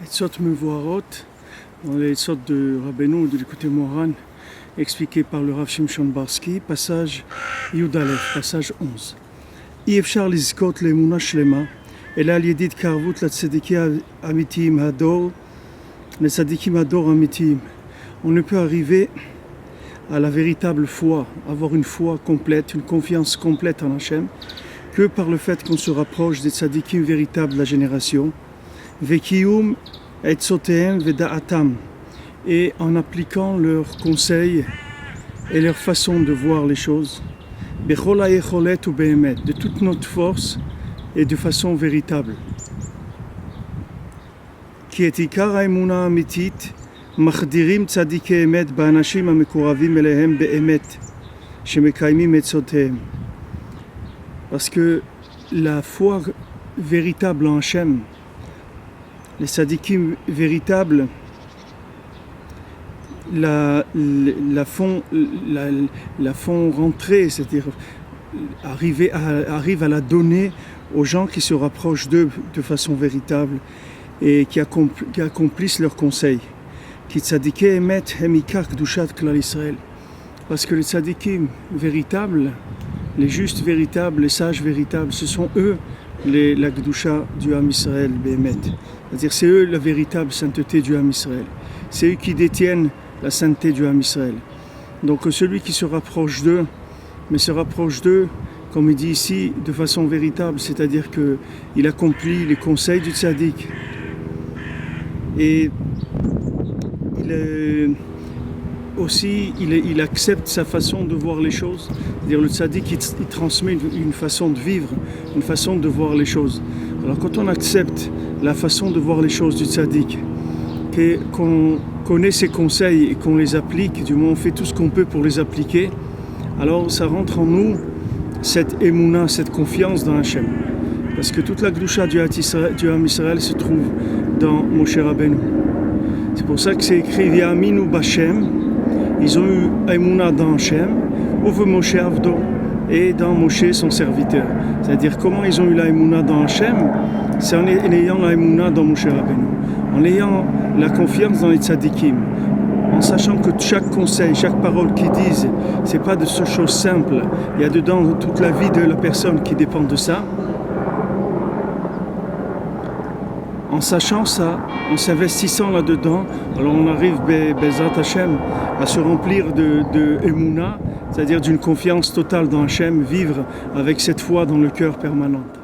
Etzot Mevoarot, dans les Etzot de Rabbeinu de l'écouter Moran, expliqué par le Rav Shimshon Barsky, passage Yud Aleph, passage 11. אי אפשר לזכות לאמונה שלמה, אלא על ידי התקרבות לצדיקים האמיתיים הדור, לצדיקים הדור האמיתיים. On ne peut arriver à la véritable foi, avoir une foi complète, une confiance complète en Hachem, que par le fait qu'on se rapproche des tzadikim véritables de la génération, Vekiyum etzotehem veda'atam, et en appliquant leurs conseils et leur façon de voir les choses, Bechol hayecholet u be'emet, de toute notre force et de façon véritable. Ki et ikar ha'emuna amitit מחדירים צדיקי אמת באנשים המקורבים אליהם באמת שמקיימים עצותיהם. Parce que la foi véritable en Hachem, les tzadikim véritables la font rentrer, c'est-à-dire arrivent à la donner aux gens qui se rapprochent d'eux de façon véritable et qui accomplissent leurs conseils. Parce que les tzadikim véritables, les justes véritables, les sages véritables, ce sont eux la Kedusha du Am Israël Behemet. C'est-à-dire c'est eux la véritable sainteté du Am Israël. C'est eux qui détiennent la sainteté du Am Israël. Donc celui qui se rapproche d'eux, mais se rapproche d'eux, comme il dit ici, de façon véritable, c'est-à-dire qu'il accomplit les conseils du tzadik. Et il accepte sa façon de voir les choses. C'est-à-dire le tzaddik, il transmet une façon de vivre, une façon de voir les choses. Alors quand on accepte la façon de voir les choses du tzaddik, qu'on connaît ses conseils et qu'on les applique, du moins on fait tout ce qu'on peut pour les appliquer, alors ça rentre en nous cette émouna, cette confiance dans Hachem. Parce que toute la Kedusha du Am Israël se trouve dans Moshe Rabbeinu. C'est pour ça que c'est écrit V'yaminu b'Hashem. Ils ont eu Emouna dans Hachem, Uve Moshe Avdo, et dans Moshe son serviteur. C'est-à-dire comment ils ont eu la Emouna dans Hachem, c'est en ayant la Emouna dans Moshe Rabbeinu, en ayant la confiance dans les tzadikim, en sachant que chaque conseil, chaque parole qu'ils disent, c'est pas de ce chose simple. Il y a dedans toute la vie de la personne qui dépend de ça. En sachant ça, en s'investissant là-dedans, alors on arrive, Bezrat Hashem, à se remplir de Emouna, c'est-à-dire d'une confiance totale dans Hashem, vivre avec cette foi dans le cœur permanente.